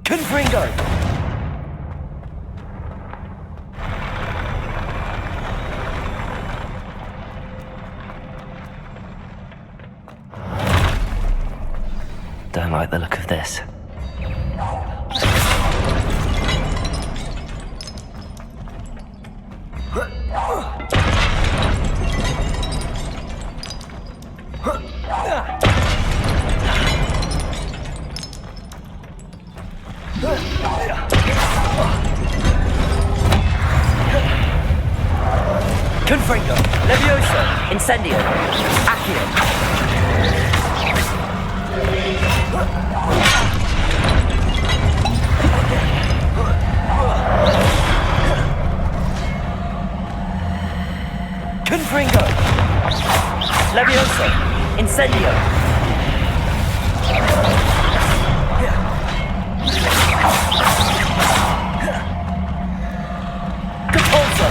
Confringo! Don't like the look of this. Confringo! Levioso! Incendio! Accio! Confringo! Levioso! Incendio! Capulso!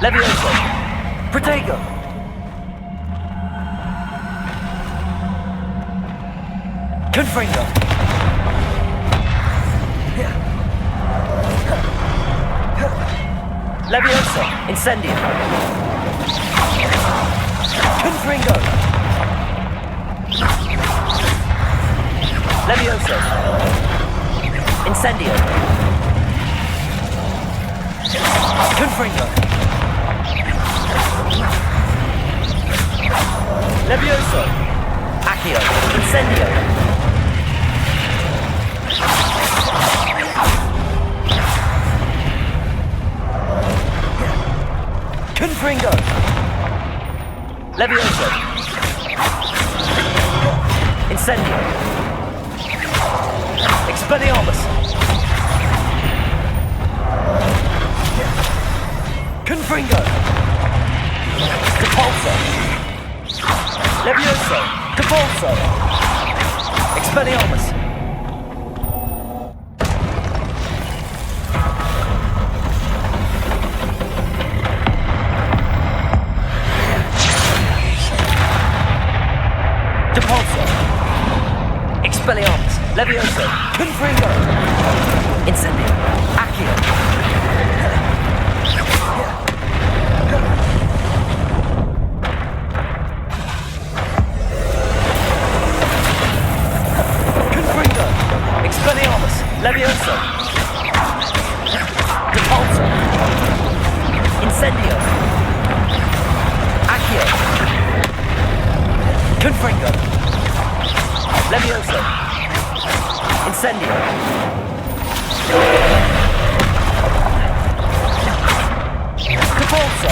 Levioso! Protego! Confringo! Levioso! Incendio! Confringo! Levioso! Incendio! Confringo! Levioso! Accio! Incendio! Confringo! Levioso! Incendio! Expelliarmus! Confringo! Capulso! Levioso! Capulso! Expelliarmus! Expelliarmus! Levioso! Confringo! Incendio! Accio! Confringo! Expelliarmus! Levioso! Capulso! Incendio! Accio! Confringo! Levioso! Incendio! Capulso!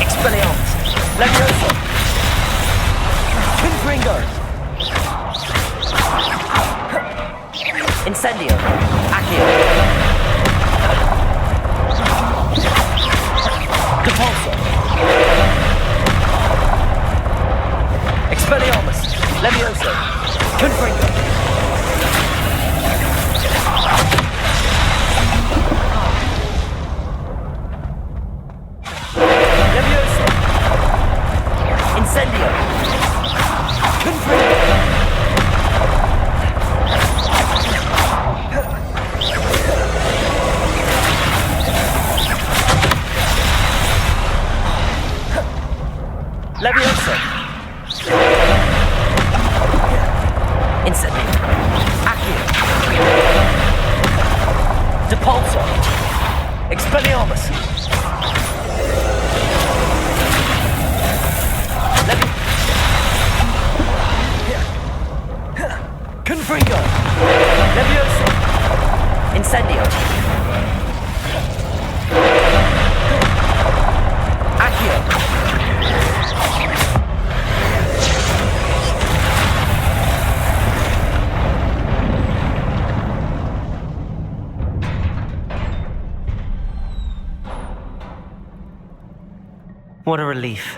Expelliarmus! Levioso! Confringo! Incendio! Accio! Capulso! Expelliarmus! Levioso! Confringo! Levioso! Incendio! Confringo! Levioso! Incendio! Accio! Depulso! Expelliarmus! Confringo! Levioso! Incendio! Accio! What a relief.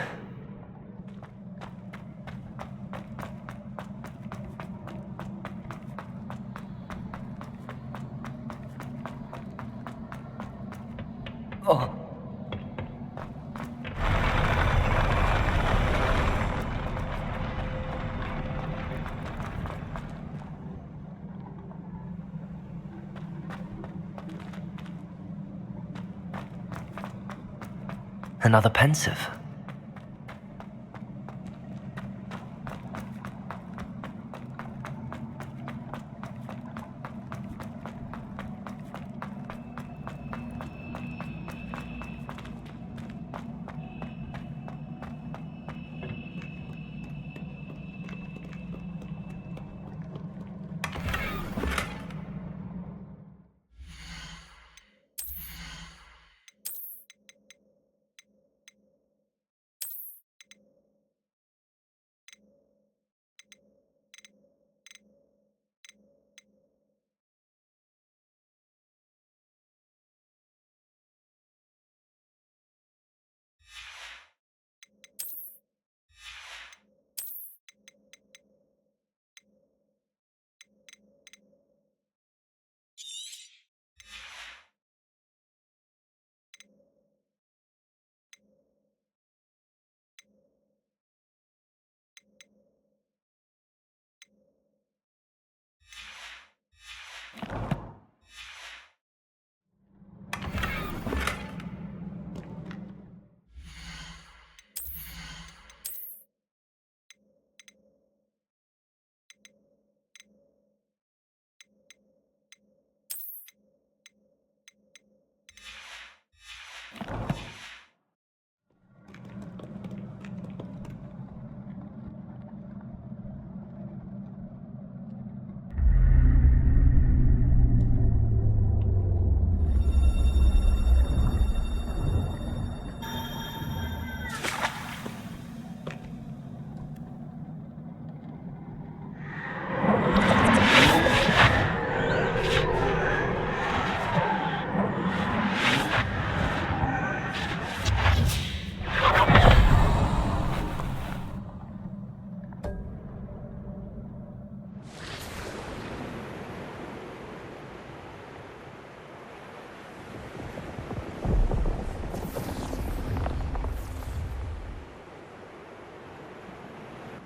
Oh. Another pensive.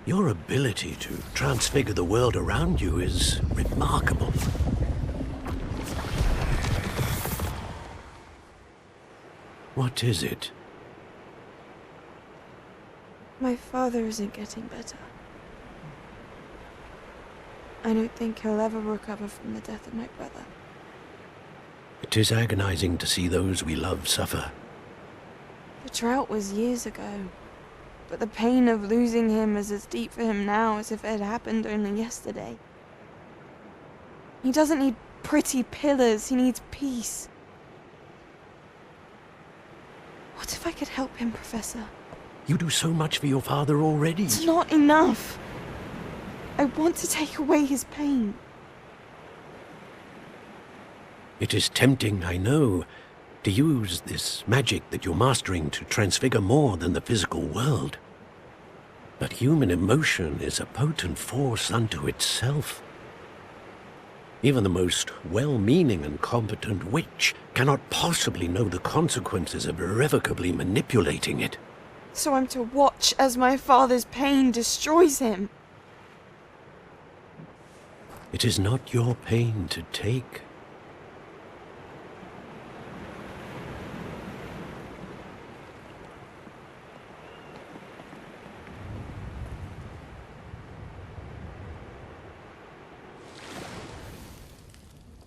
Your ability to transfigure the world around you is remarkable. What is it? My father isn't getting better. I don't think he'll ever recover from the death of my brother. It is agonizing to see those we love suffer. The drought was years ago, but the pain of losing him is as deep for him now as if it had happened only yesterday. He doesn't need pretty pillars, he needs peace. What if I could help him, Professor? You do so much for your father already. It's not enough. I want to take away his pain. It is tempting, I know, to use this magic that you're mastering to transfigure more than the physical world. But human emotion is a potent force unto itself. Even the most well-meaning and competent witch cannot possibly know the consequences of irrevocably manipulating it. So I'm to watch as my father's pain destroys him. It is not your pain to take.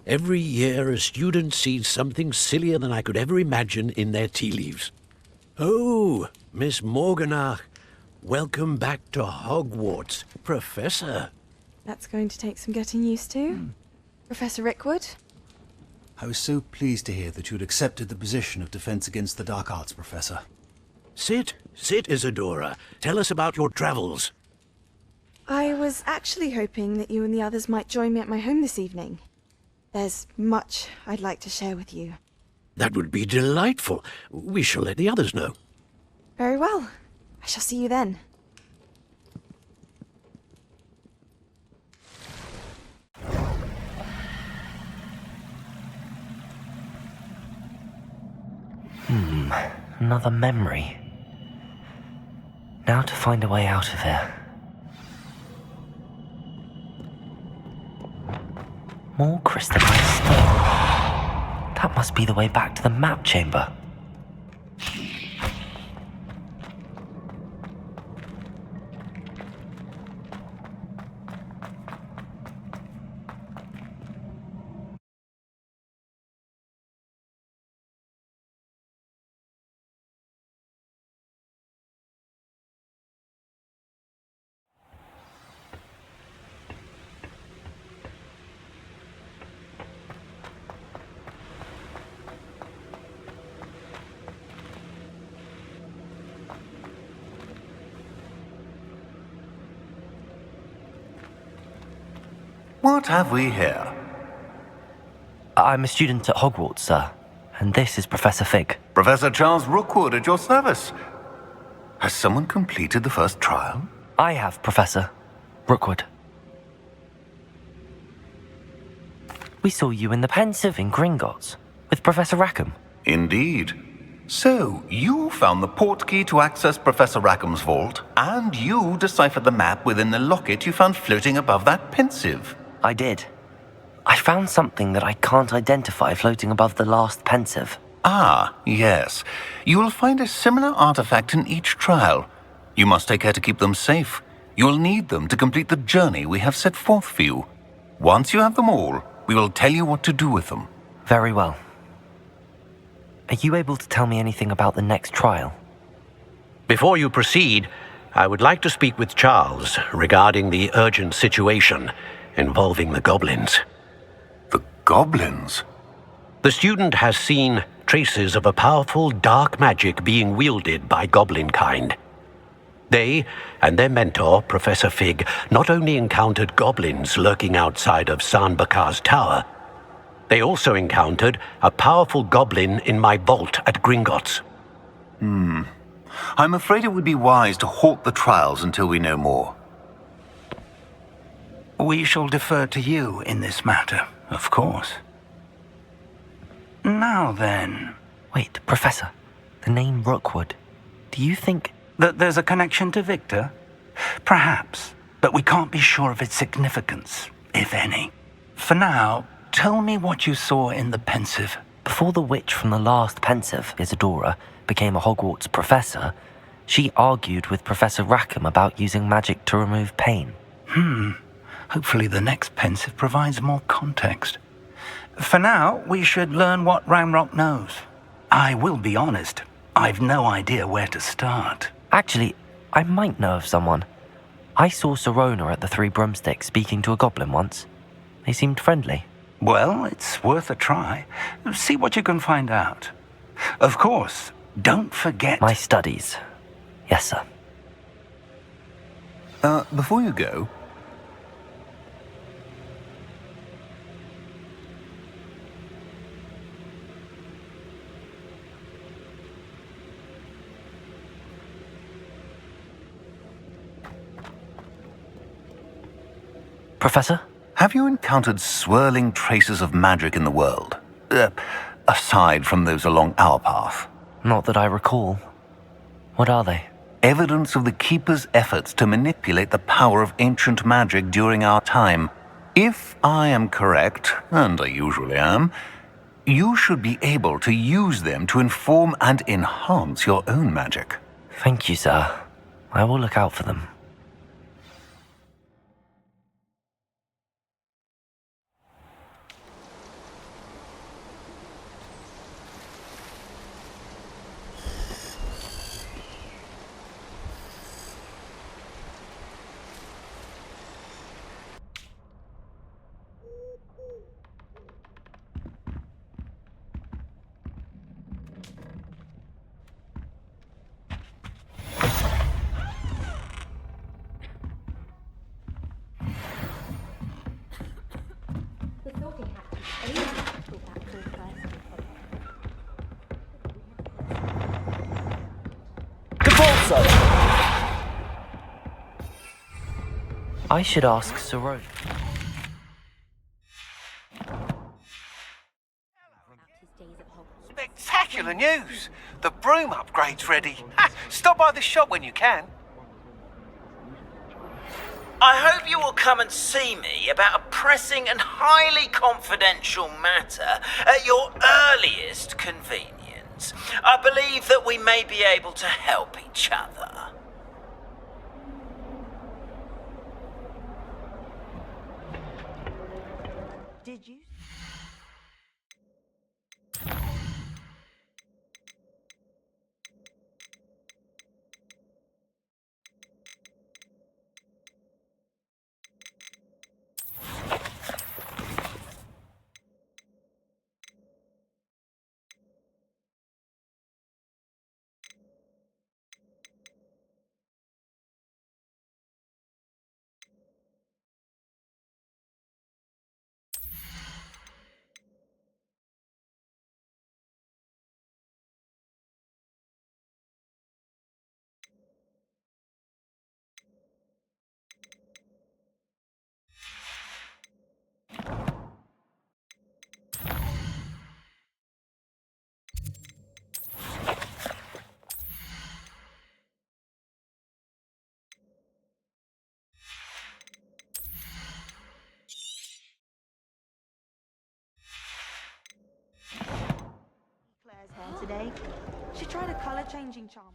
Every year a student sees something sillier than I could ever imagine in their tea leaves. Oh, Miss Morganach, welcome back to Hogwarts, Professor. That's going to take some getting used to. Professor Rickwood? I was so pleased to hear that you'd accepted the position of Defense Against the Dark Arts, Professor. Sit, Isadora. Tell us about your travels. I was actually hoping that you and the others might join me at my home this evening. There's much I'd like to share with you. That would be delightful. We shall let the others know. Very well. I shall see you then. Another memory. Now to find a way out of here. More crystallized stone. That must be the way back to the map chamber. What have we here? I'm a student at Hogwarts, sir. And this is Professor Fig. Professor Charles Rookwood at your service. Has someone completed the first trial? I have, Professor Rookwood. We saw you in the Pensieve in Gringotts with Professor Rackham. Indeed. So, you found the portkey to access Professor Rackham's vault, and you deciphered the map within the locket you found floating above that Pensieve. I did. I found something that I can't identify floating above the last Pensieve. Ah, yes. You will find a similar artifact in each trial. You must take care to keep them safe. You'll need them to complete the journey we have set forth for you. Once you have them all, we will tell you what to do with them. Very well. Are you able to tell me anything about the next trial? Before you proceed, I would like to speak with Charles regarding the urgent situation involving the goblins. The goblins? The student has seen traces of a powerful dark magic being wielded by goblin kind. They and their mentor, Professor Fig, not only encountered goblins lurking outside of Sanbakar's tower, they also encountered a powerful goblin in my vault at Gringotts. I'm afraid it would be wise to halt the trials until we know more. We shall defer to you in this matter, of course. Now then... Wait, Professor. The name Rookwood. Do you think... that there's a connection to Victor? Perhaps, but we can't be sure of its significance, if any. For now, tell me what you saw in the Pensieve. Before the witch from the last Pensieve, Isadora, became a Hogwarts professor, she argued with Professor Rackham about using magic to remove pain. Hopefully the next Pensieve provides more context. For now, we should learn what Ranrock knows. I will be honest, I've no idea where to start. Actually, I might know of someone. I saw Serona at the Three Broomsticks speaking to a goblin once. They seemed friendly. Well, it's worth a try. See what you can find out. Of course, don't forget... My studies. Yes, sir. Before you go... Professor? Have you encountered swirling traces of magic in the world? Aside from those along our path? Not that I recall. What are they? Evidence of the Keeper's efforts to manipulate the power of ancient magic during our time. If I am correct, and I usually am, you should be able to use them to inform and enhance your own magic. Thank you, sir. I will look out for them. I should ask Serona. Spectacular news! The broom upgrade's ready. Stop by the shop when you can. I hope you will come and see me about a pressing and highly confidential matter at your earliest convenience. I believe that we may be able to help each other. Did you? day. She tried a color changing charm.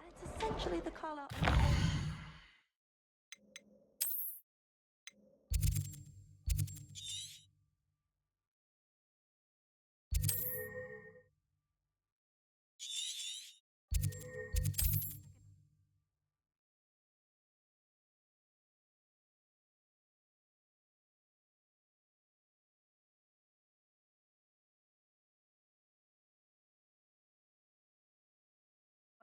It's essentially the color.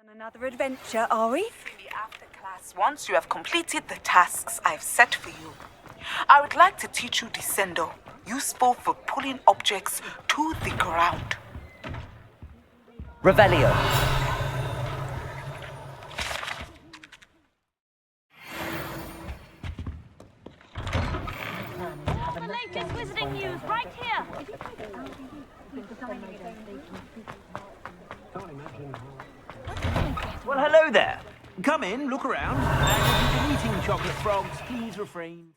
On another adventure, are we? Free after class once you have completed the tasks I've set for you. I would like to teach you Descendo, useful for pulling objects to the ground. Revelio. The latest wizarding news right here. Well, hello there. Come in, look around, and if you've been eating chocolate frogs, please refrain.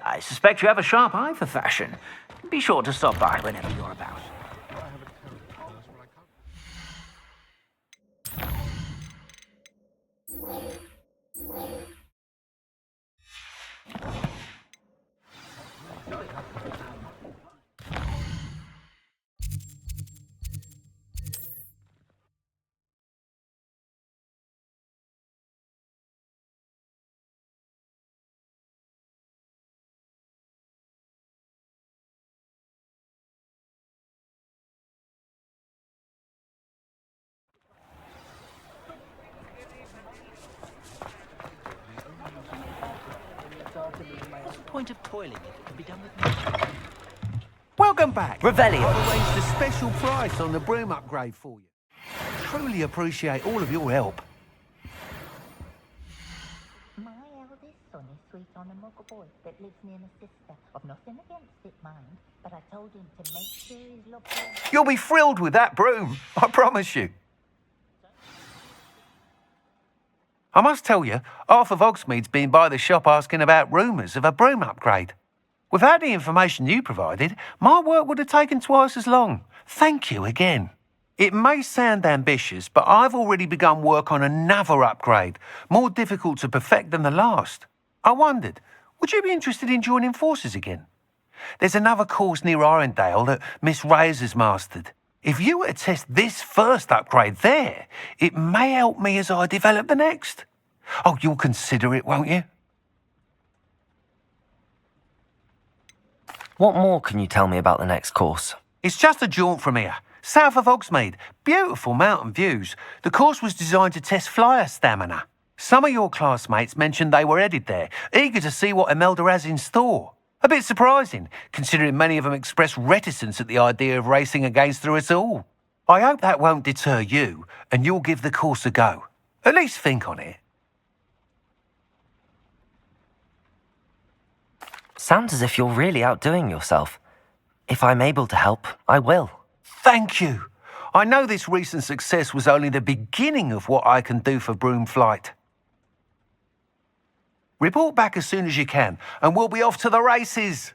I suspect you have a sharp eye for fashion. Be sure to stop by whenever you're about. spoiling if it can be done with Welcome back. Revelio. I've arranged a special price on the broom upgrade for you. Truly appreciate all of your help. My eldest son is sweet on a muggle boy that lives near my sister. I've nothing against it, mind, but I told him to make sure he's loved. You'll be thrilled with that broom, I promise you. I must tell you, half of Hogsmeade's been by the shop asking about rumours of a broom upgrade. Without the information you provided, my work would have taken twice as long. Thank you again. It may sound ambitious, but I've already begun work on another upgrade, more difficult to perfect than the last. I wondered, would you be interested in joining forces again? There's another course near Arendelle that Miss Reyes has mastered. If you were to test this first upgrade there, it may help me as I develop the next. Oh, you'll consider it, won't you? What more can you tell me about the next course? It's just a jaunt from here, south of Hogsmeade. Beautiful mountain views. The course was designed to test flyer stamina. Some of your classmates mentioned they were headed there, eager to see what Imelda has in store. A bit surprising, considering many of them expressed reticence at the idea of racing against her at all. I hope that won't deter you, and you'll give the course a go. At least think on it. Sounds as if you're really outdoing yourself. If I'm able to help, I will. Thank you. I know this recent success was only the beginning of what I can do for Broomflight. Report back as soon as you can, and we'll be off to the races.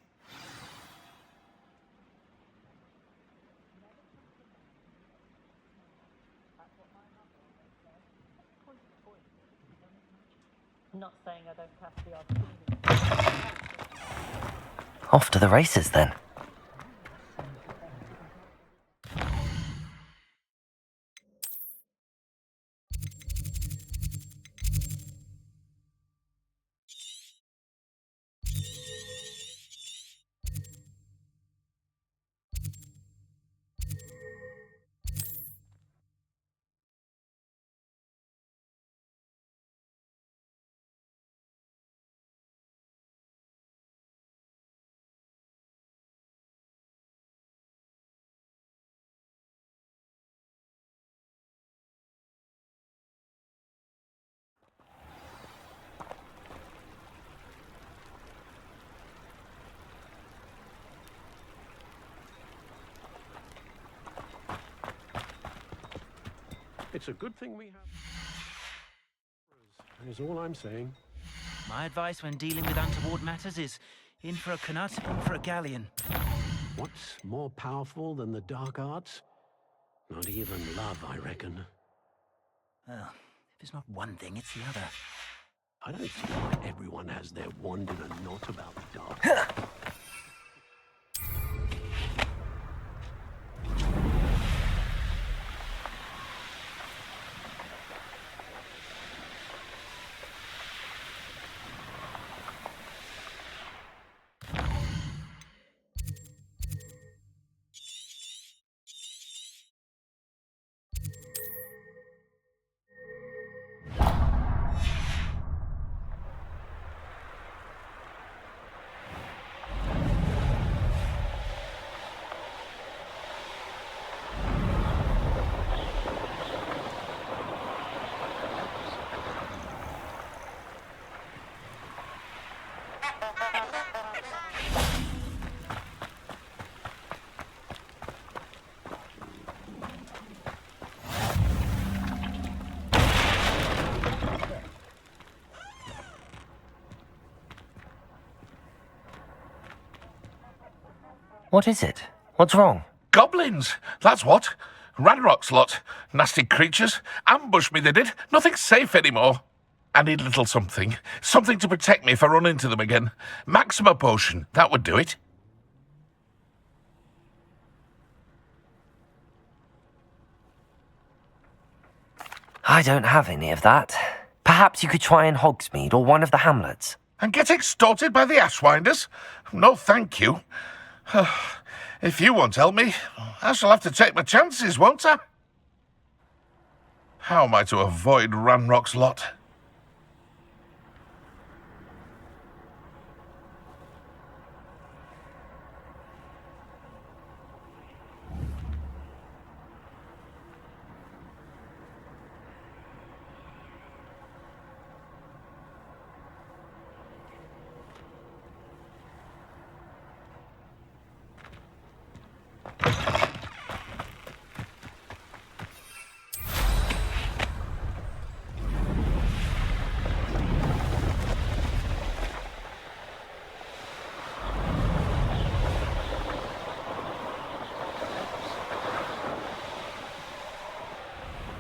Not saying I don't cast the opportunity. Off to the races then. It's a good thing we have... is all I'm saying. My advice when dealing with untoward matters is in for a canutipum for a galleon. What's more powerful than the dark arts? Not even love, I reckon. Well, if it's not one thing, it's the other. I don't see why everyone has their wand in a knot about the dark. What is it? What's wrong? Goblins, that's what. Ranrock's lot. Nasty creatures. Ambushed me, they did. Nothing's safe anymore. I need a little something. Something to protect me if I run into them again. Maxima potion, that would do it. I don't have any of that. Perhaps you could try in Hogsmeade or one of the hamlets. And get extorted by the Ashwinders? No, thank you. If you won't help me, I shall have to take my chances, won't I? How am I to avoid Ranrock's lot?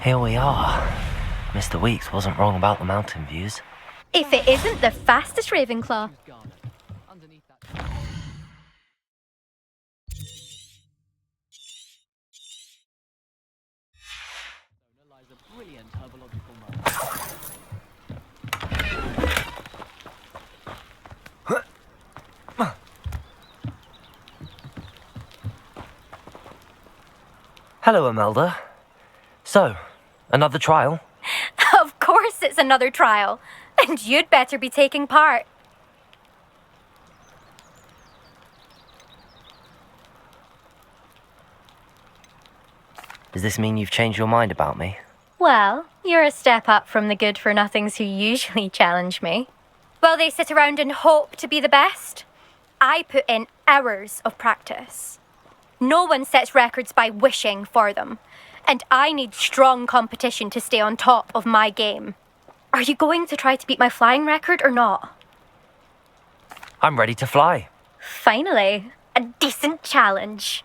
Here we are. Mr. Weeks wasn't wrong about the mountain views. If it isn't the fastest Ravenclaw. Hello, Imelda. So, another trial? Of course it's another trial. And you'd better be taking part. Does this mean you've changed your mind about me? Well, you're a step up from the good-for-nothings who usually challenge me. While they sit around and hope to be the best, I put in hours of practice. No one sets records by wishing for them, and I need strong competition to stay on top of my game. Are you going to try to beat my flying record or not? I'm ready to fly. Finally, a decent challenge.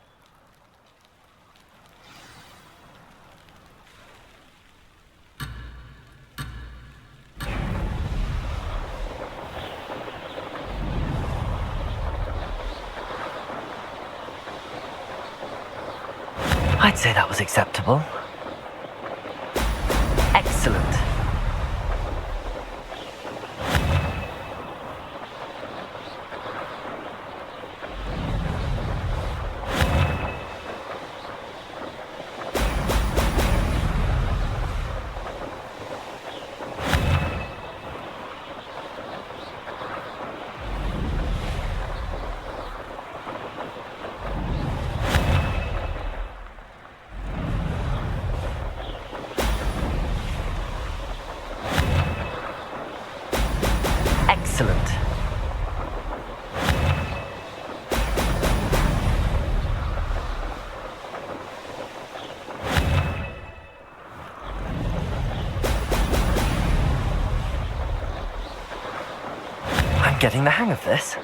I'd say that was acceptable. Excellent. Excellent. I'm getting the hang of this.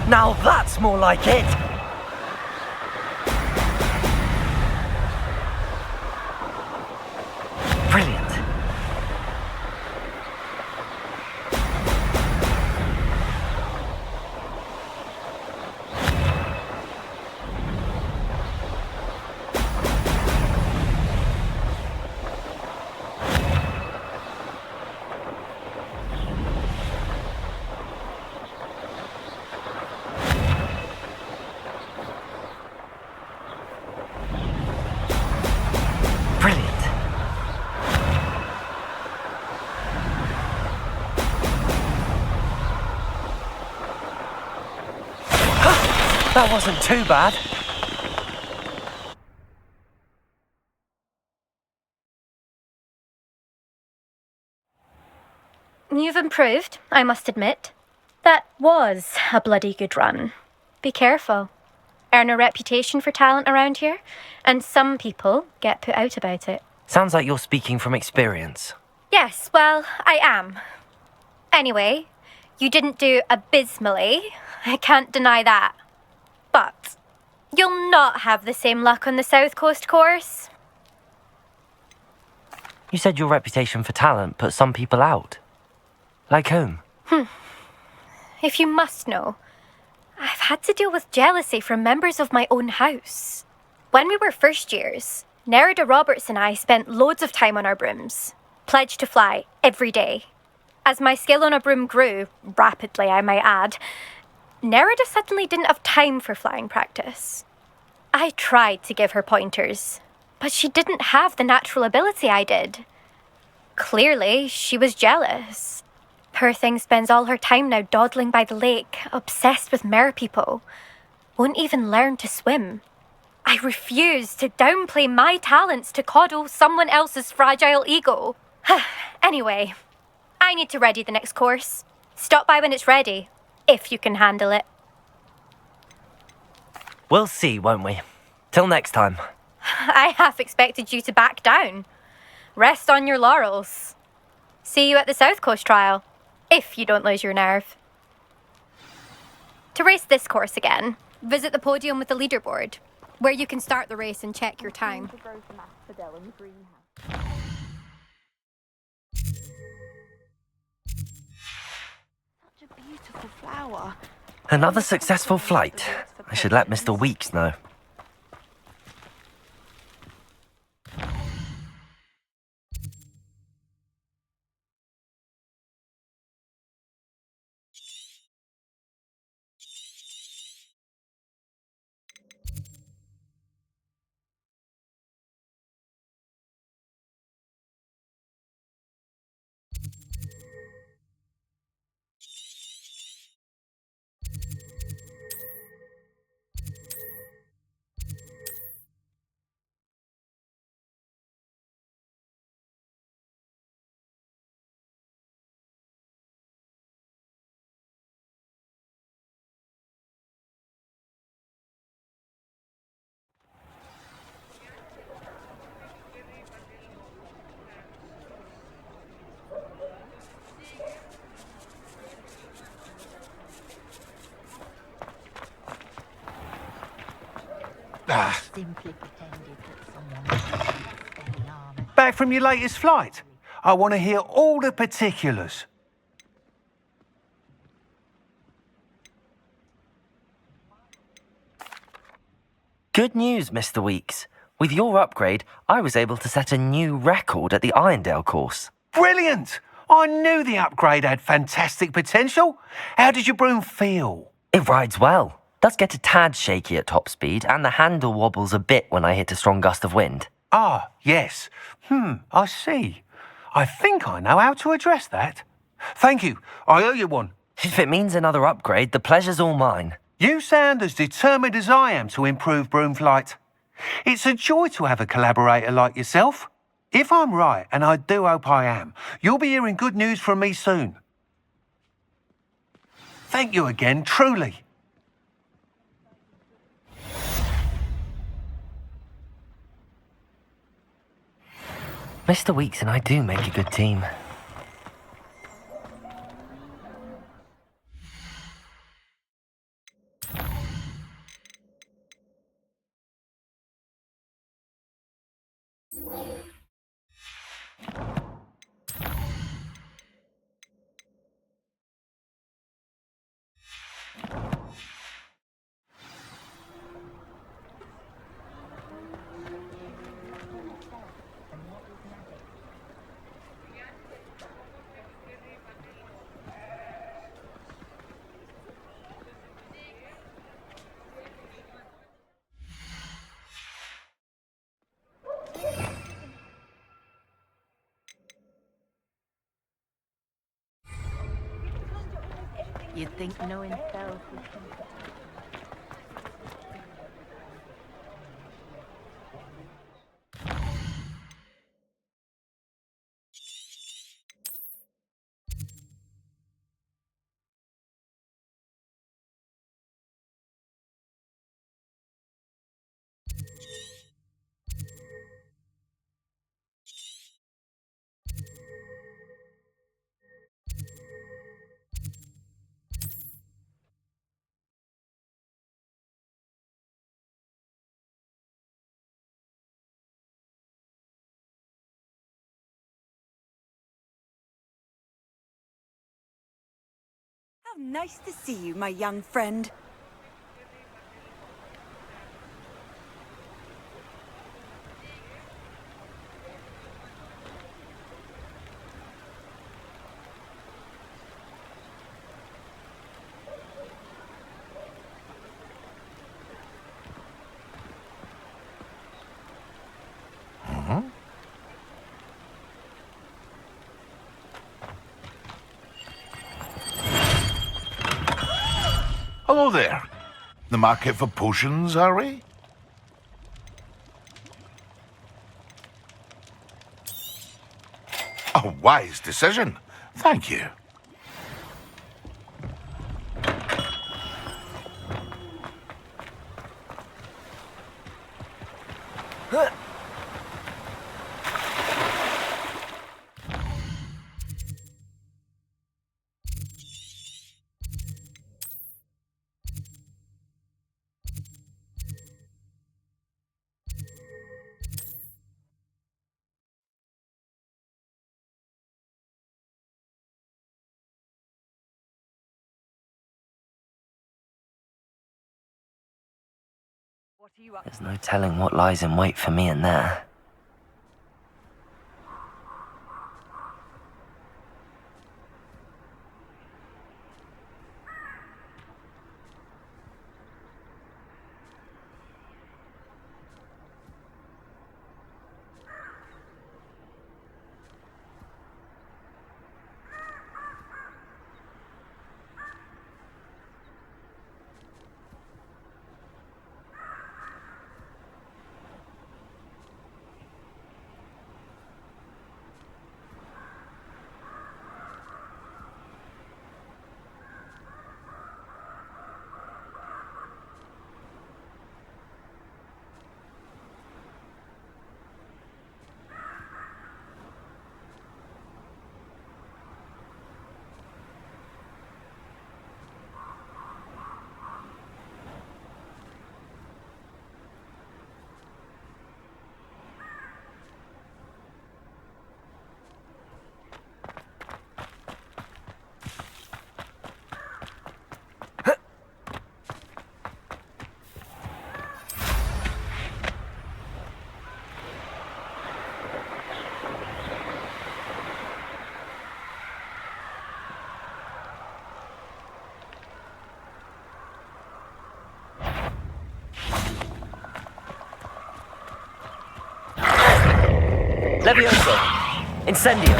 Now that's more like it! Brilliant. That wasn't too bad. You've improved, I must admit. That was a bloody good run. Be careful. Earn a reputation for talent around here, and some people get put out about it. Sounds like you're speaking from experience. Yes, well, I am. Anyway, you didn't do abysmally. I can't deny that. But you'll not have the same luck on the South Coast course. You said your reputation for talent put some people out. Like whom? If you must know, I've had to deal with jealousy from members of my own house. When we were first years, Nerida Roberts and I spent loads of time on our brooms, pledged to fly every day. As my skill on a broom grew, rapidly I might add, Nerida suddenly didn't have time for flying practice. I tried to give her pointers, but she didn't have the natural ability I did. Clearly, she was jealous. Poor thing spends all her time now dawdling by the lake, obsessed with merpeople. Won't even learn to swim. I refuse to downplay my talents to coddle someone else's fragile ego. Anyway, I need to ready the next course. Stop by when it's ready, if you can handle it. We'll see, won't we? Till next time. I half expected you to back down. Rest on your laurels. See you at the South Coast trial, if you don't lose your nerve. To race this course again, visit the podium with the leaderboard, where you can start the race and check your time. Such a beautiful flower. Another successful flight. I should let Mr. Weeks know. Simply pretended that someone was spending armor. Back from your latest flight? I want to hear all the particulars. Good news, Mr. Weeks. With your upgrade, I was able to set a new record at the Irondale course. Brilliant! I knew the upgrade had fantastic potential. How did your broom feel? It rides well. Does get a tad shaky at top speed, and the handle wobbles a bit when I hit a strong gust of wind. Ah, yes. I see. I think I know how to address that. Thank you. I owe you one. If it means another upgrade, the pleasure's all mine. You sound as determined as I am to improve broom flight. It's a joy to have a collaborator like yourself. If I'm right, and I do hope I am, you'll be hearing good news from me soon. Thank you again, truly. Mr. Weeks and I do make a good team. You'd think knowing spells was simple. How nice to see you, my young friend. Hello there. The market for potions, are we? A wise decision. Thank you. There's no telling what lies in wait for me in there. Levioso! Incendio!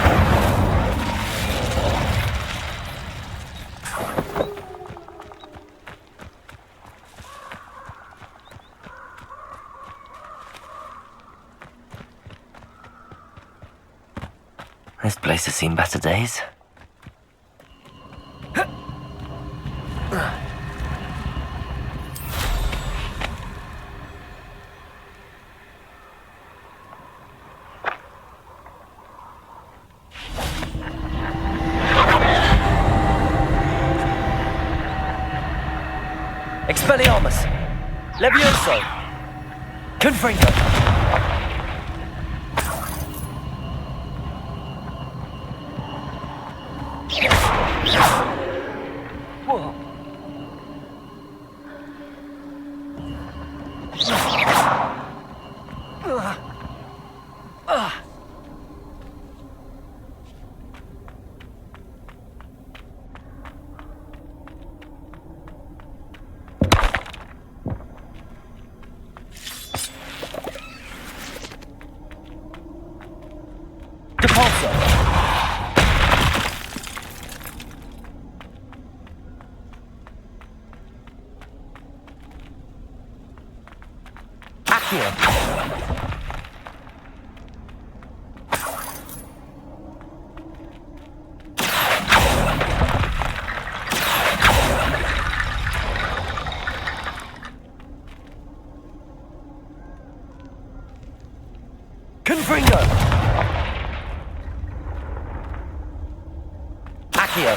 This place has seen better days. Expelliarmus! Levioso! Confringo! Whoa! Confringo! Accio!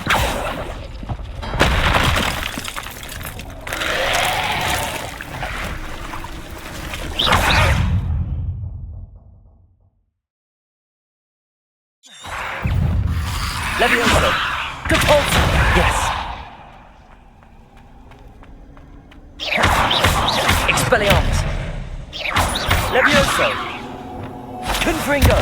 Levioso! Compulsion! Yes! Expelliarmus! Levioso! Confringo!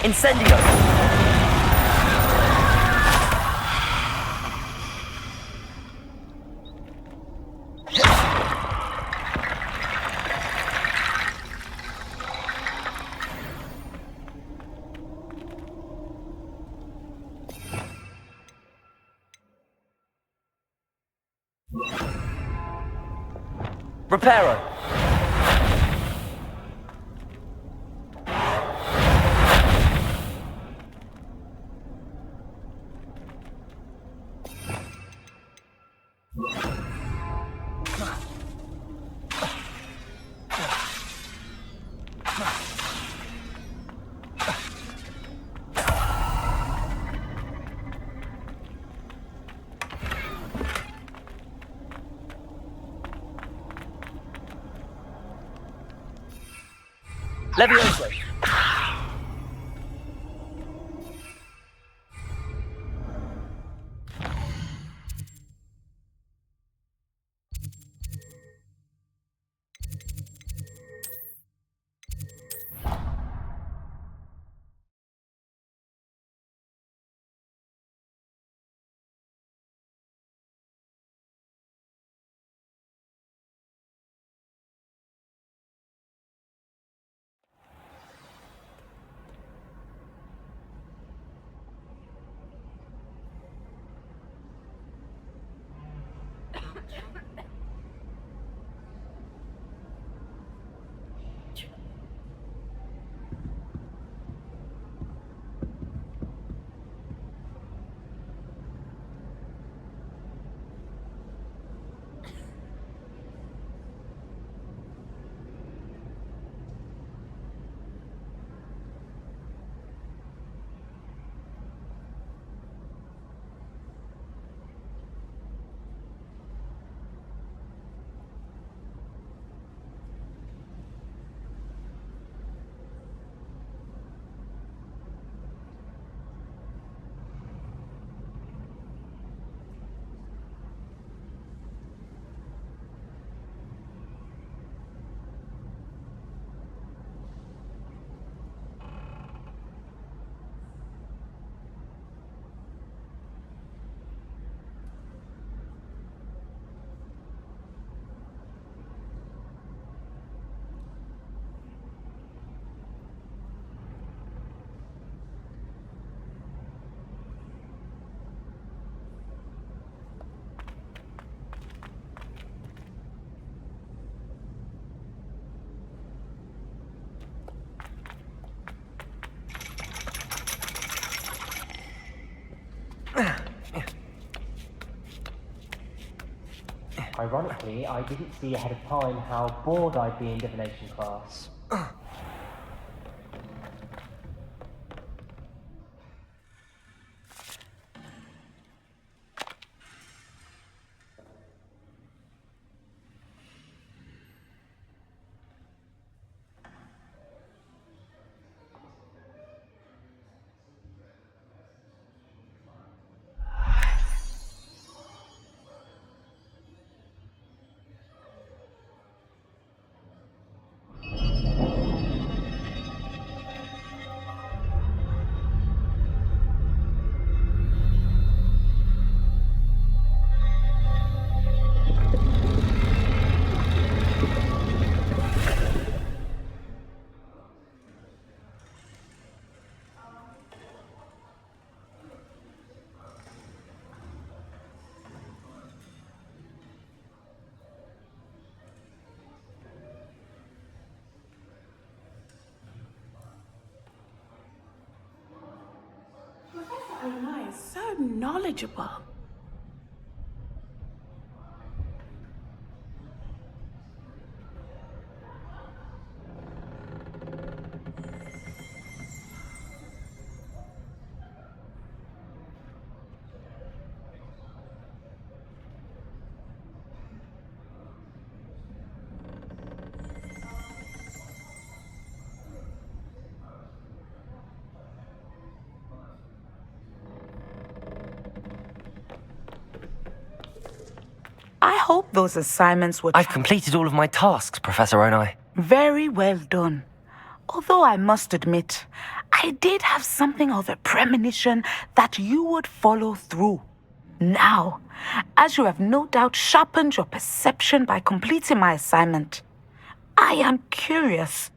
Incendio! Reparo! Levioso! Ironically, I didn't see ahead of time how bored I'd be in divination class. Professor is so knowledgeable. I hope those assignments were... I've completed all of my tasks, Professor Onai. Very well done. Although I must admit, I did have something of a premonition that you would follow through. Now, as you have no doubt sharpened your perception by completing my assignment, I am curious,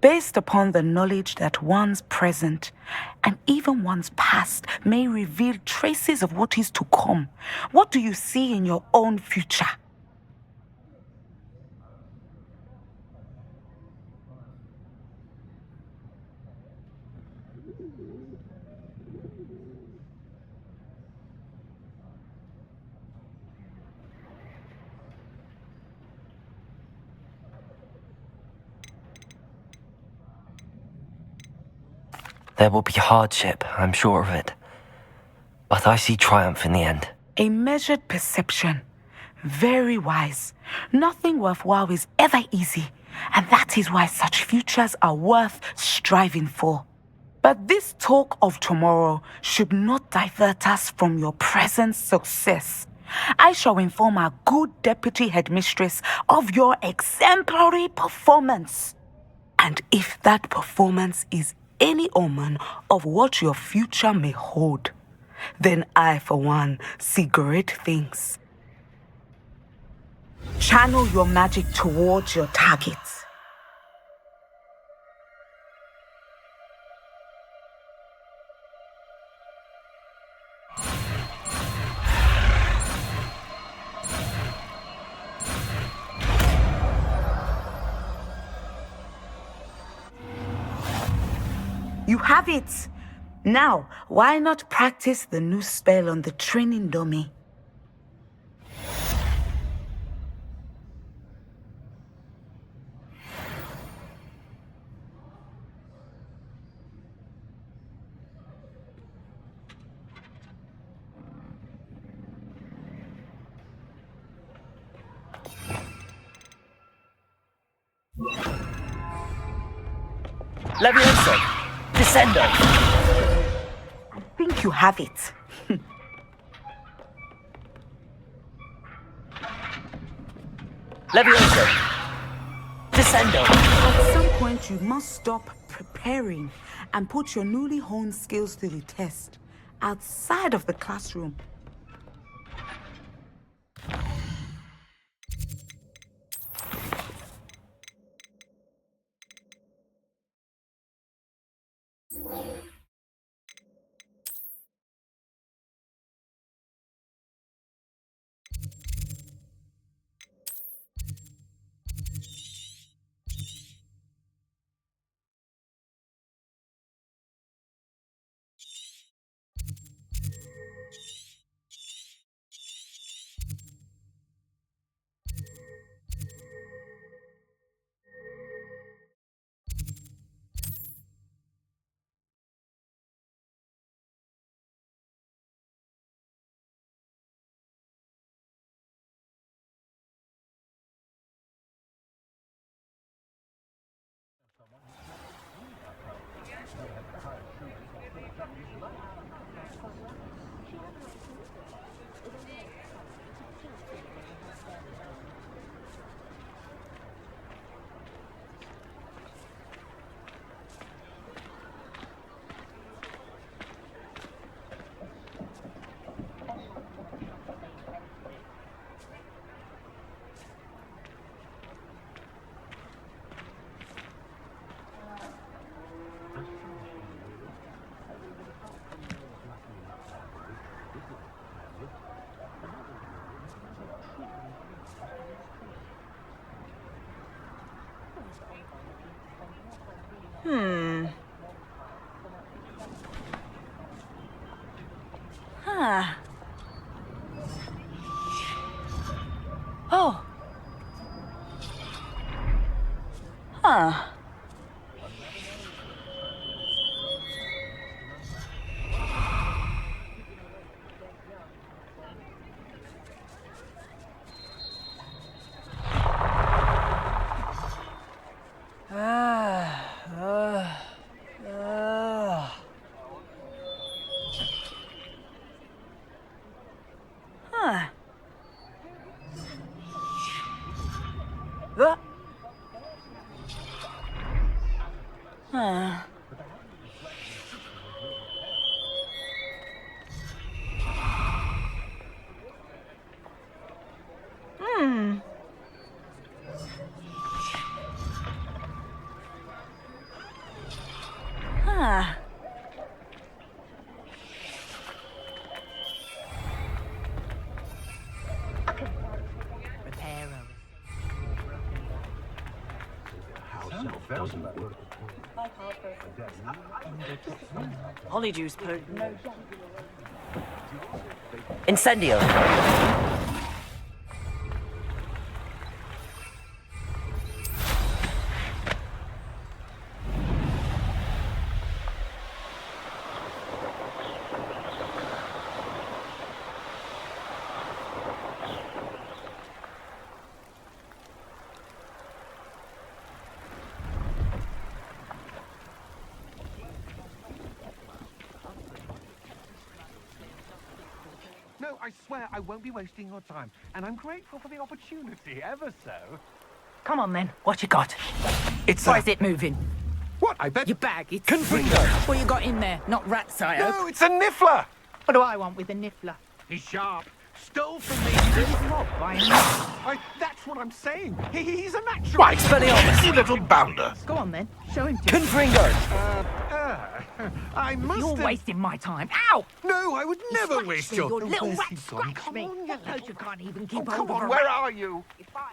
based upon the knowledge that one's present and even one's past may reveal traces of what is to come. What do you see in your own future? There will be hardship, I'm sure of it. But I see triumph in the end. A measured perception. Very wise. Nothing worthwhile is ever easy, And that is why such futures are worth striving for. But this talk of tomorrow should not divert us from your present success. I shall inform our good deputy headmistress of your exemplary performance. And if that performance is any omen of what your future may hold, then I, for one, see great things. Channel your magic towards your targets. You have it! Now, why not practice the new spell on the training dummy? Leviosa! Descendo! I think you have it. Leviosa! Descendo! At some point, you must stop preparing and put your newly honed skills to the test outside of the classroom. Oh. Huh. Polyjuice potent. Incendio! No, I swear I won't be wasting your time, and I'm grateful for the opportunity, ever so. Come on then, what you got? It's Why is it moving? What? I bet... Your bag, it's... Confringo! What you got in there? Not rats, I hope. No, it's a niffler! What do I want with a niffler? He's sharp. Stole from me. Robbed by him. That's what I'm saying. He's a natural. Right, you little bounder. Go on then, show him to me. Confringo! I must You're have... wasting my time. Ow! No, I would never Scratch waste me, your... little Where's rat he gone? scratch Come me. on, you Suppose you can't even keep come hold of on, a where rat. are you? You're fired.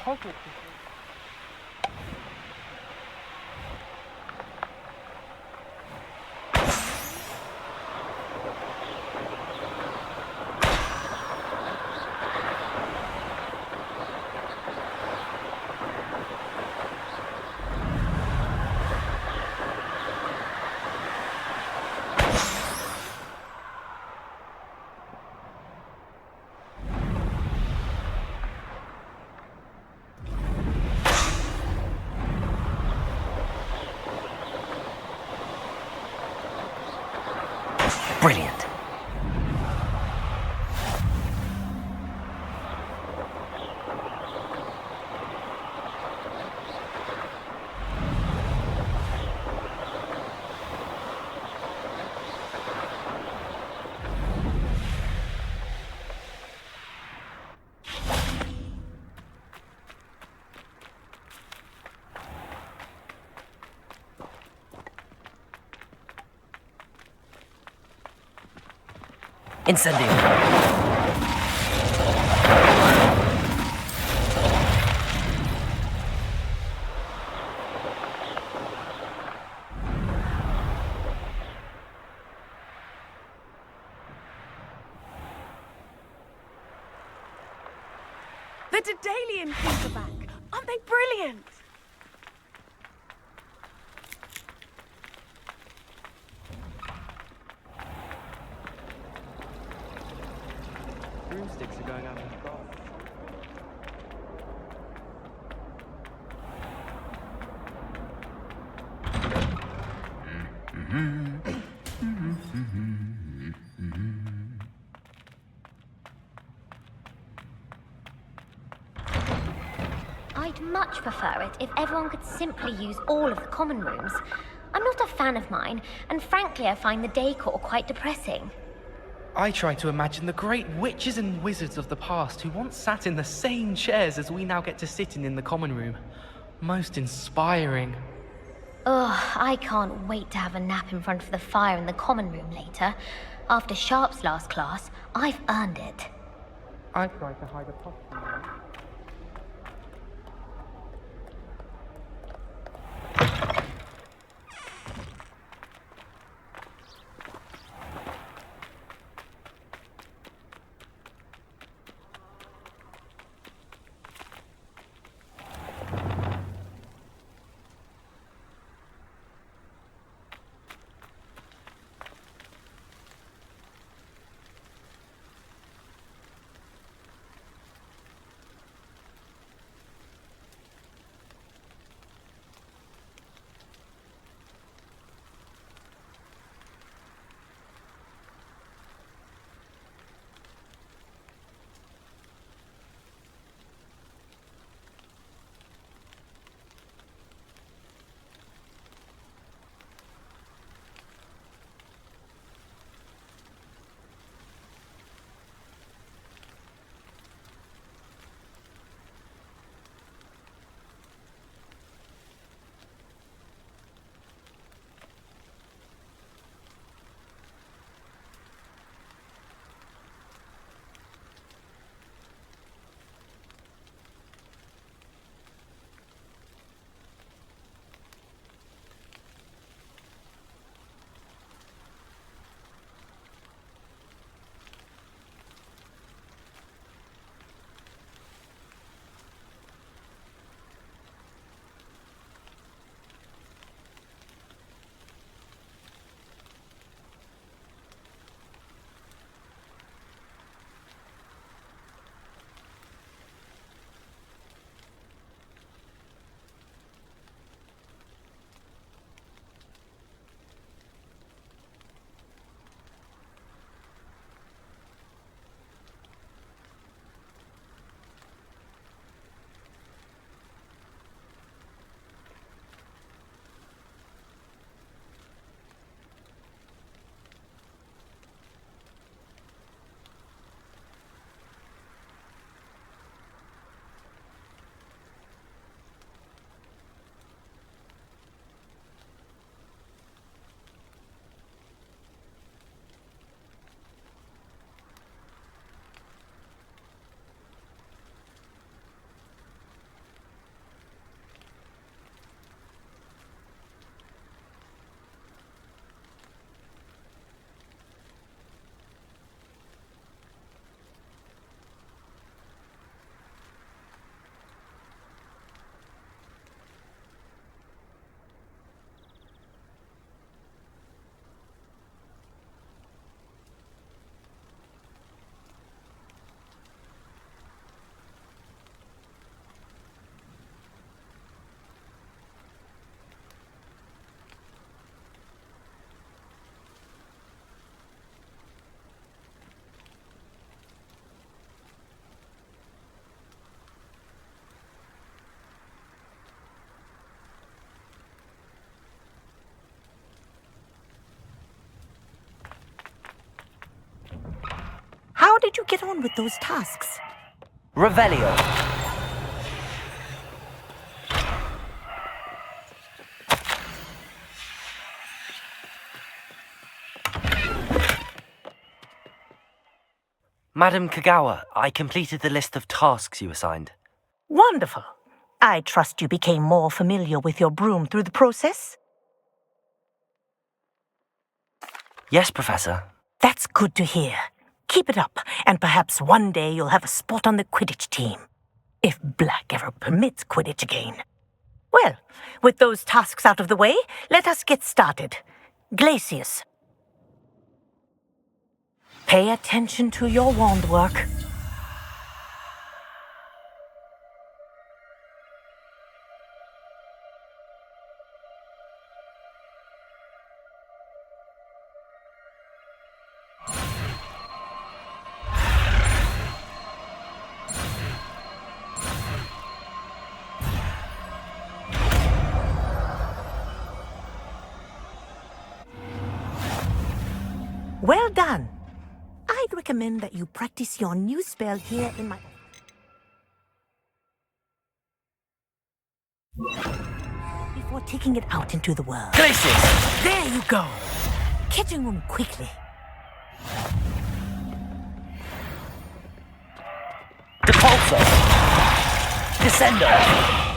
Hogwarts. Brilliant. Incendio. The Dedalian things are back. Aren't they brilliant? Broomsticks are going out in the bath. I'd much prefer it if everyone could simply use all of the common rooms. I'm not a fan of mine, and frankly I find the decor quite depressing. I try to imagine the great witches and wizards of the past who once sat in the same chairs as we now get to sit in the common room. Most inspiring. Ugh, I can't wait to have a nap in front of the fire in the common room later. After Sharp's last class, I've earned it. I try to hide a pot from them. How did you get on with those tasks? Revelio. Madam Kagawa, I completed the list of tasks you assigned. Wonderful. I trust you became more familiar with your broom through the process? Yes, Professor. That's good to hear. Keep it up, and perhaps one day you'll have a spot on the Quidditch team. If Black ever permits Quidditch again. Well, with those tasks out of the way, let us get started. Glacius. Pay attention to your wand work. Well done. I'd recommend that you practice your new spell here in my... before taking it out into the world. Glacius! There you go. Catching them quickly. Depulso! Descendo!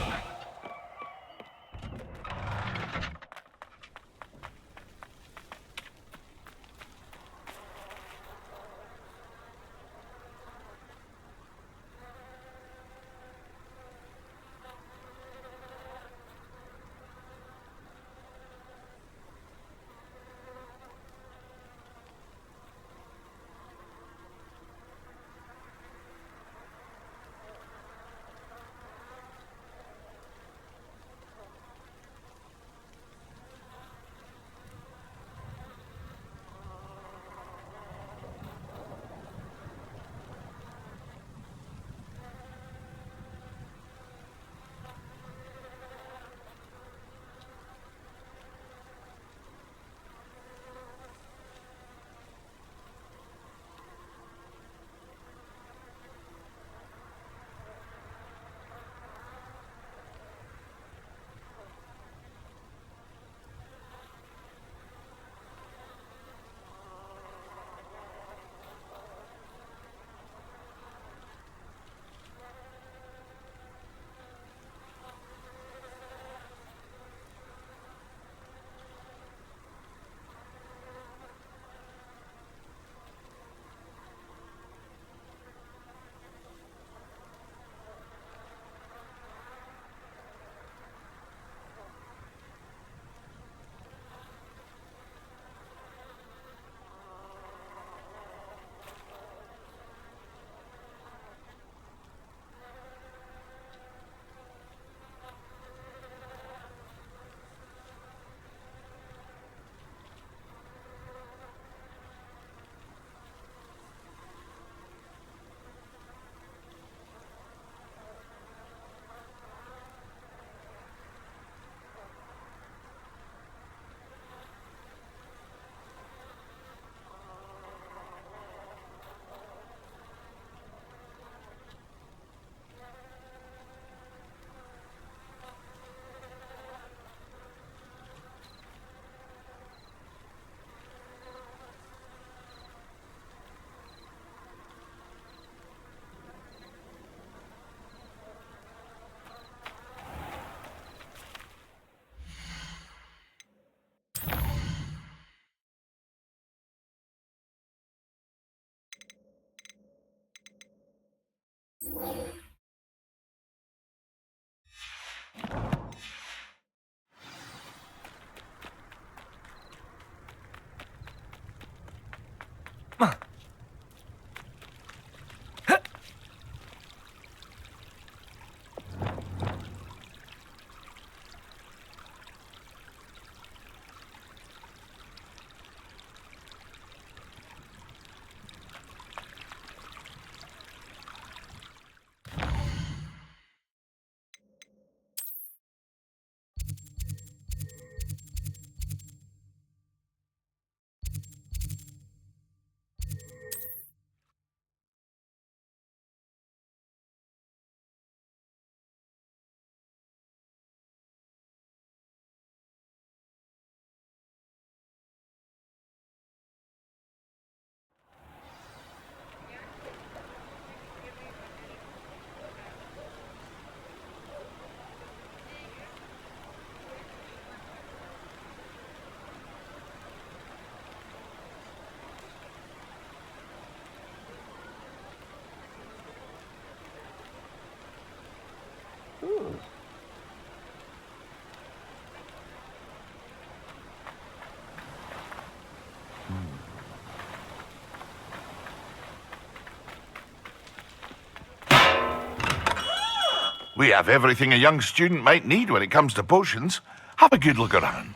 We have everything a young student might need when it comes to potions. Have a good look around.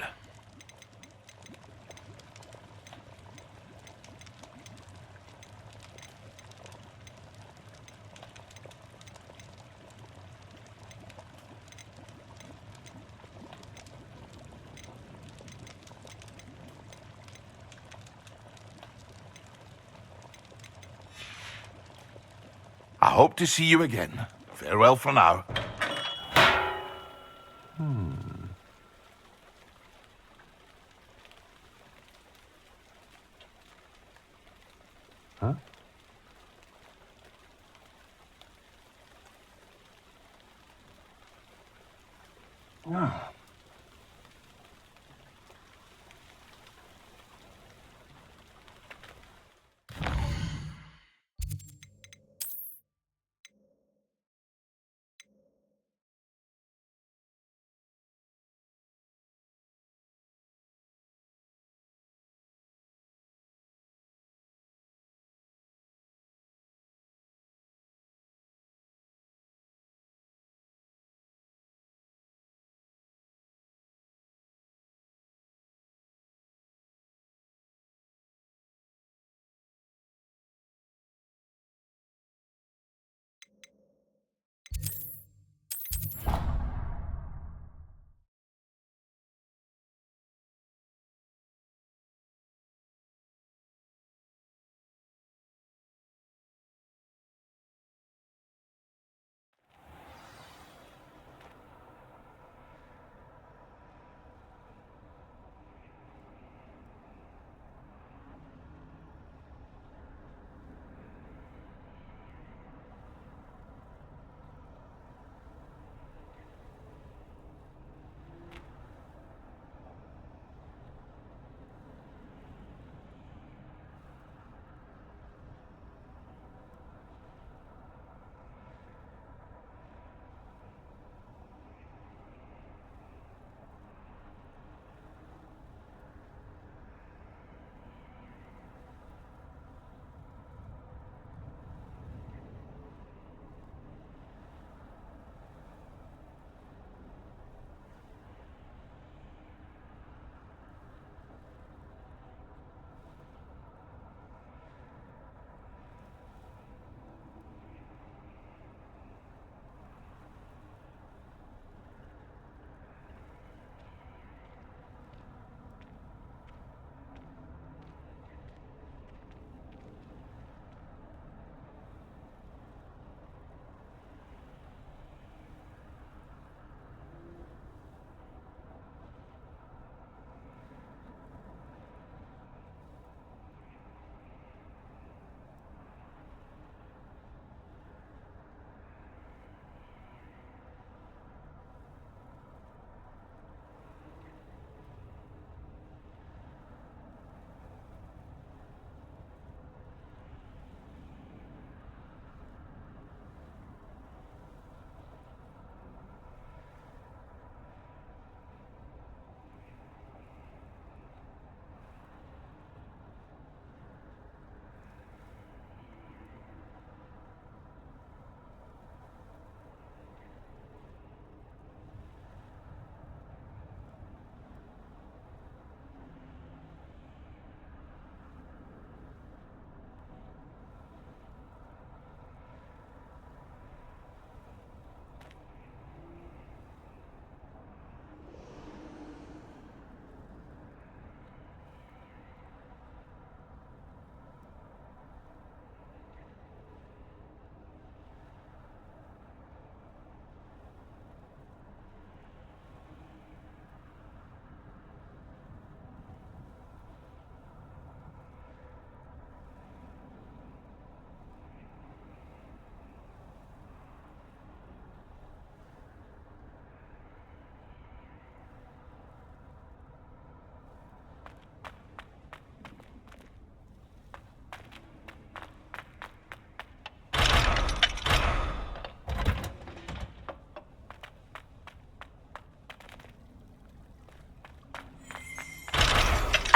I hope to see you again. Farewell for now. Huh? Ah.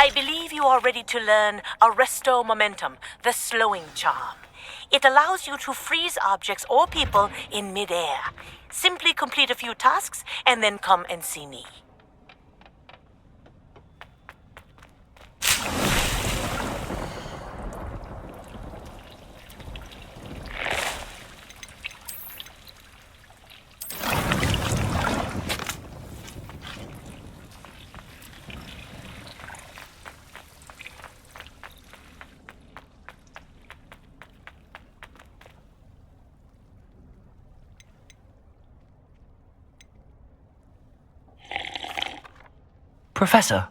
I believe you are ready to learn Arresto Momentum, the slowing charm. It allows you to freeze objects or people in midair. Simply complete a few tasks and then come and see me. Professor,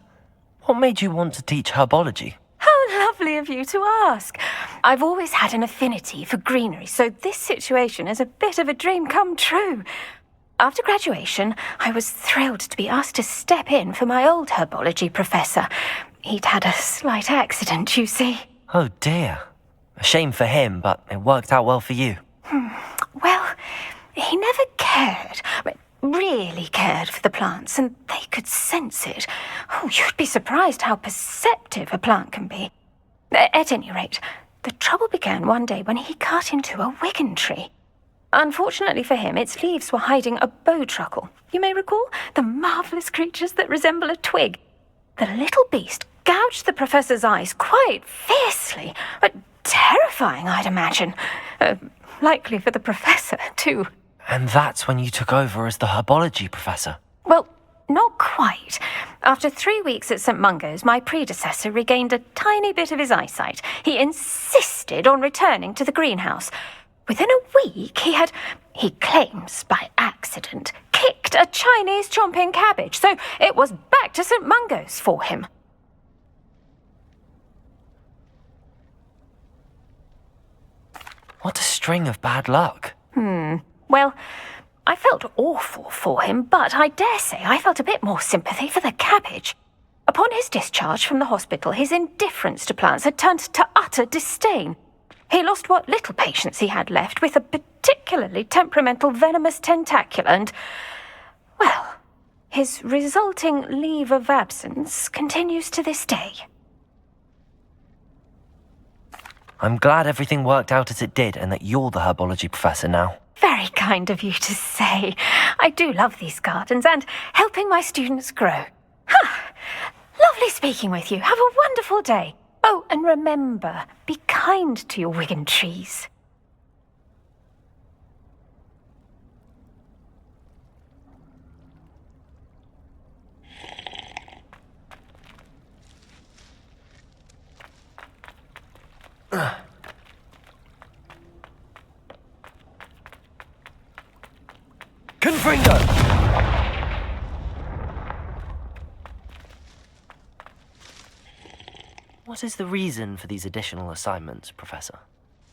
what made you want to teach herbology? How lovely of you to ask. I've always had an affinity for greenery, so this situation is a bit of a dream come true. After graduation, I was thrilled to be asked to step in for my old herbology professor. He'd had a slight accident, you see. Oh dear. A shame for him, but it worked out well for you. Well, he never cared. Really cared for the plants, and they could sense it. Oh, you'd be surprised how perceptive a plant can be. At any rate, the trouble began one day when he cut into a wigan tree. Unfortunately for him, its leaves were hiding a bowtruckle. You may recall the marvellous creatures that resemble a twig. The little beast gouged the professor's eyes quite fiercely, but terrifying, I'd imagine. Likely for the professor, too. And that's when you took over as the herbology professor? Well, not quite. After 3 weeks at St. Mungo's, my predecessor regained a tiny bit of his eyesight. He insisted on returning to the greenhouse. Within a week, he claims by accident, kicked a Chinese chomping cabbage, so it was back to St. Mungo's for him. What a string of bad luck. Well, I felt awful for him, but I dare say I felt a bit more sympathy for the cabbage. Upon his discharge from the hospital, his indifference to plants had turned to utter disdain. He lost what little patience he had left with a particularly temperamental venomous tentacula and, well, his resulting leave of absence continues to this day. I'm glad everything worked out as it did and that you're the herbology professor now. Very kind of you to say. I do love these gardens and helping my students grow. Lovely speaking with you. Have a wonderful day. Oh, and remember, be kind to your wigan trees. Gryffindor! What is the reason for these additional assignments, Professor?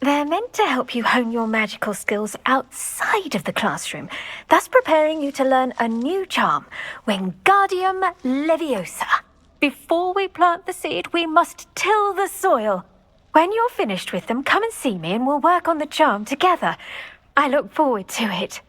They're meant to help you hone your magical skills outside of the classroom, thus preparing you to learn a new charm, Wingardium Leviosa. Before we plant the seed, we must till the soil. When you're finished with them, come and see me and we'll work on the charm together. I look forward to it.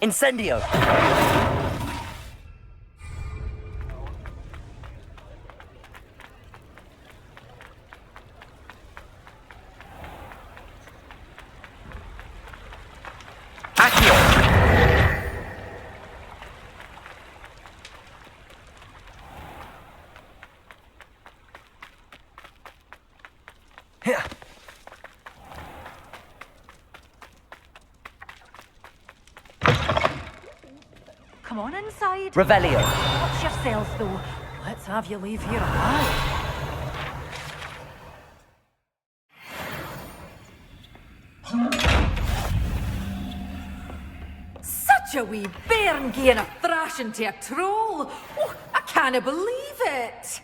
Incendio! Come on inside. Revelio. Watch yourselves, though. Let's have you leave here alive. Such a wee bairn gieing a thrashing to a troll. Oh, I can't believe it.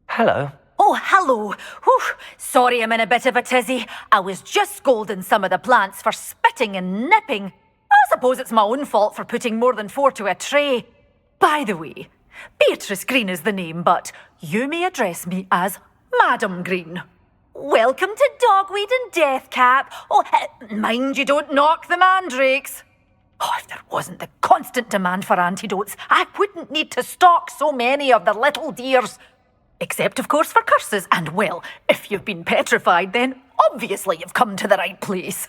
Hello. Oh, hello. Whew. Sorry I'm in a bit of a tizzy. I was just scolding some of the plants for spitting and nipping. I suppose it's my own fault for putting more than 4 to a tray. By the way, Beatrice Green is the name, but you may address me as Madam Green. Welcome to Dogweed and Deathcap. Oh, mind you don't knock the mandrakes. Oh, if there wasn't the constant demand for antidotes, I wouldn't need to stock so many of the little dears. Except, of course, for curses. And, well, if you've been petrified, then obviously you've come to the right place.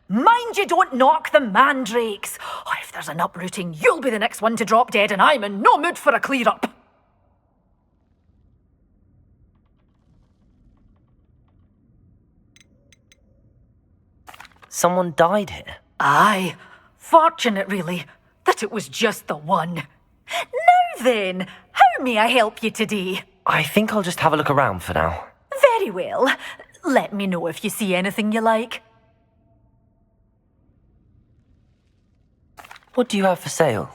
Mind you don't knock the mandrakes. Oh, if there's an uprooting, you'll be the next one to drop dead, and I'm in no mood for a clear-up. Someone died here? Aye. Fortunate, really, that it was just the one. Now then, how may I help you today? I think I'll just have a look around for now. Very well. Let me know if you see anything you like. What do you have for sale?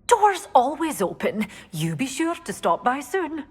Doors always open. You be sure to stop by soon.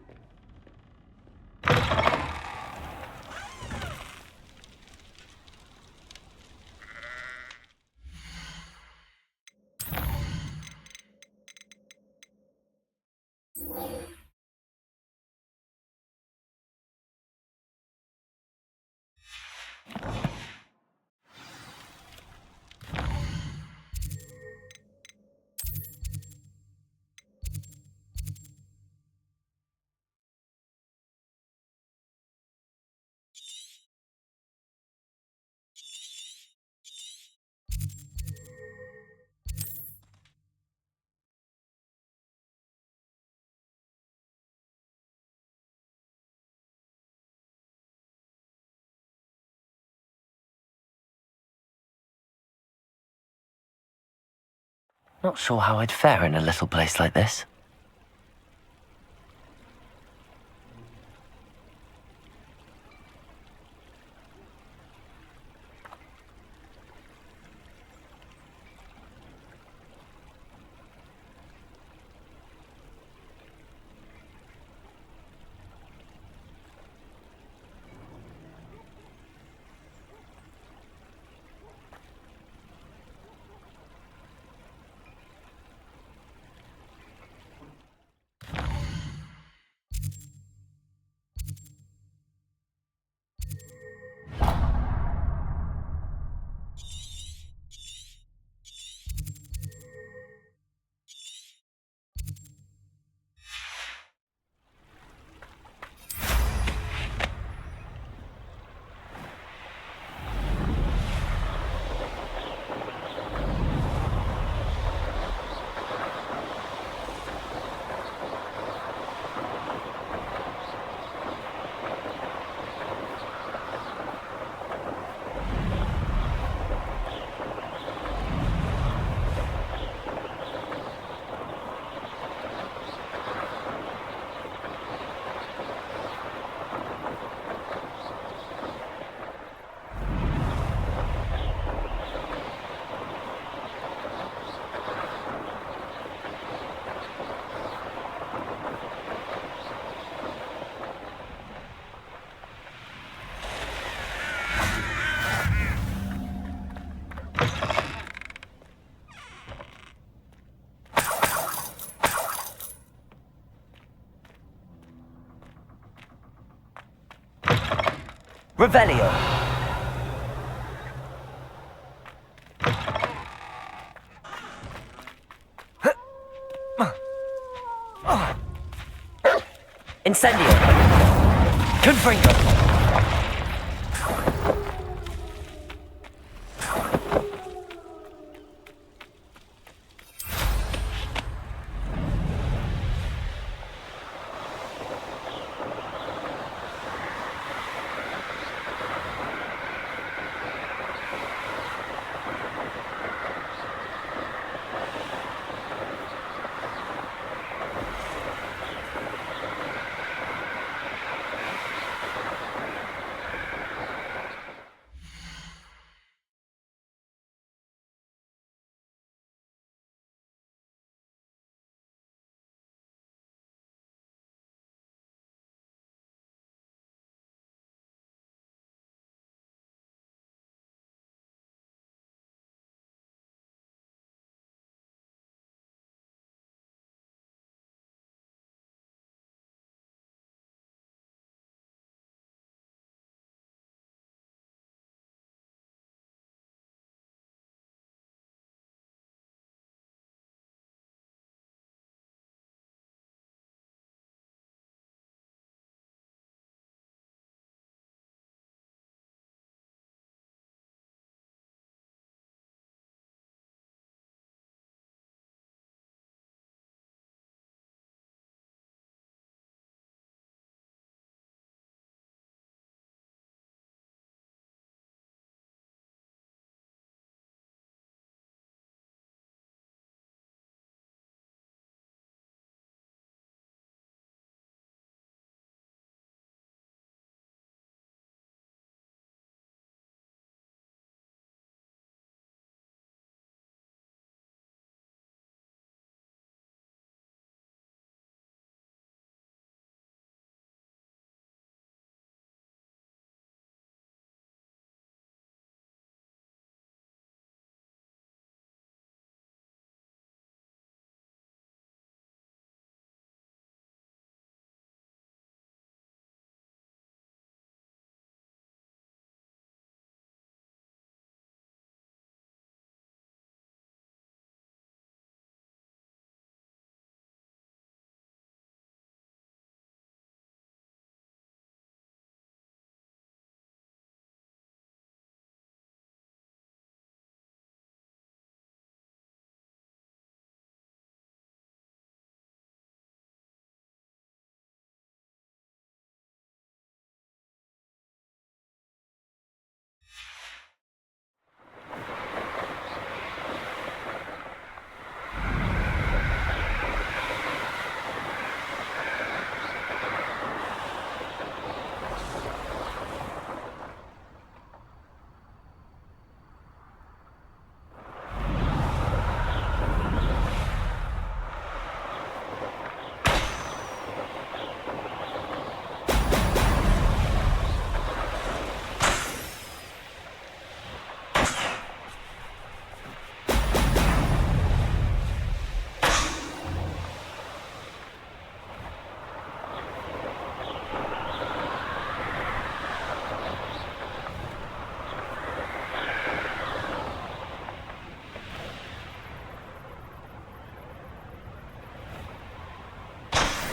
Not sure how I'd fare in a little place like this. Revelio. Incendio. Confringo.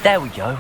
There we go.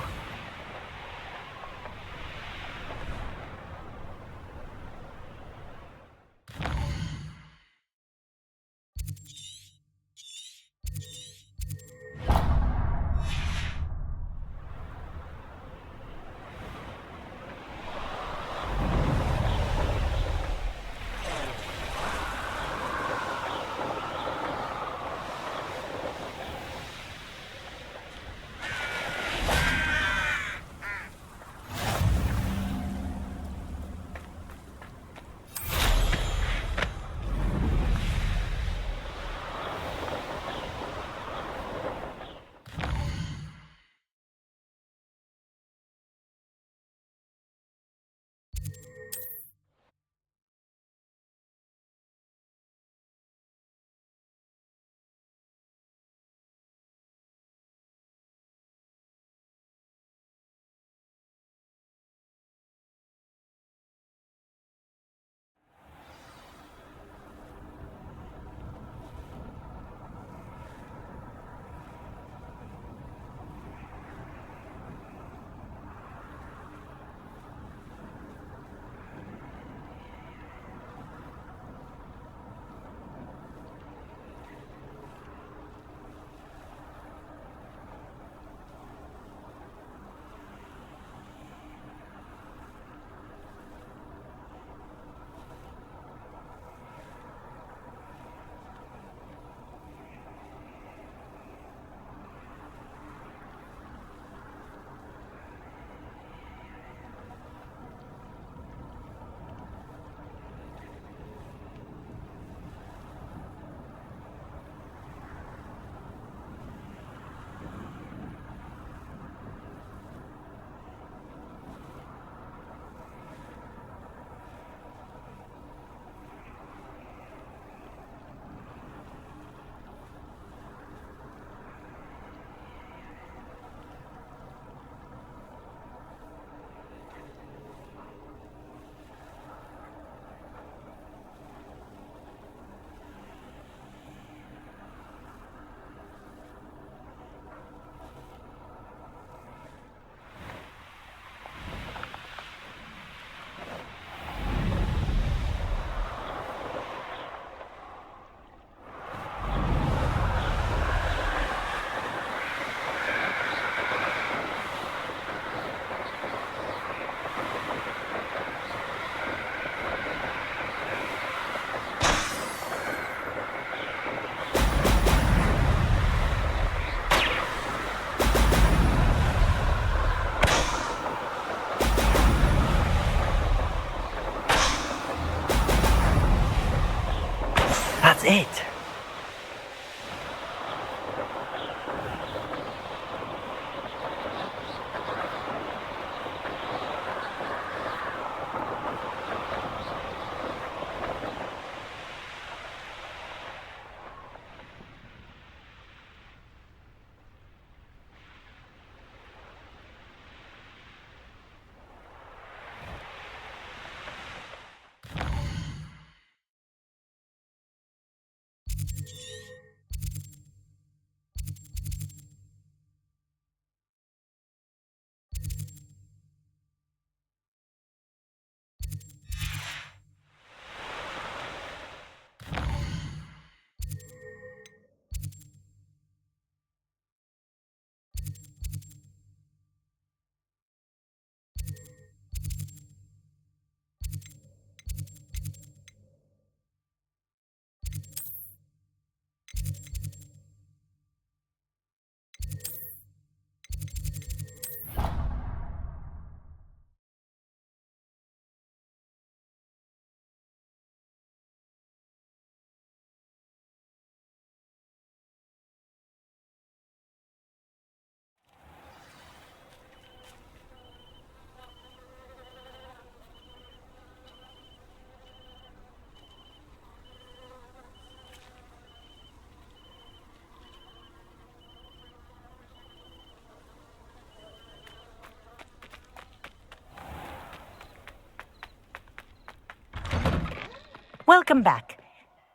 Welcome back.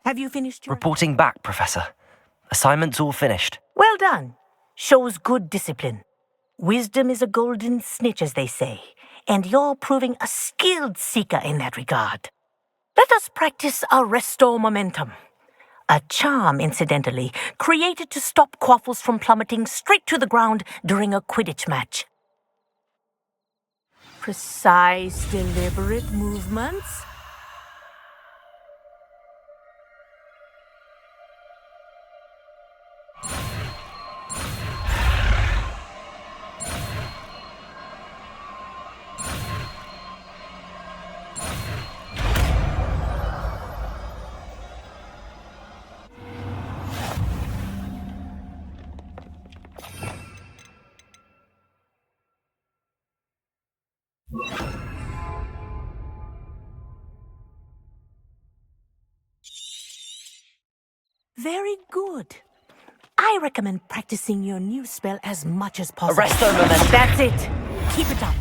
Have you finished your... Reporting back, Professor. Assignment's all finished. Well done. Shows good discipline. Wisdom is a golden snitch, as they say, and you're proving a skilled seeker in that regard. Let us practice our Restore Momentum. A charm, incidentally, created to stop Quaffles from plummeting straight to the ground during a Quidditch match. Precise, deliberate movements. Very good. I recommend practicing your new spell as much as possible. Arresto Momentum. That's it. Keep it up.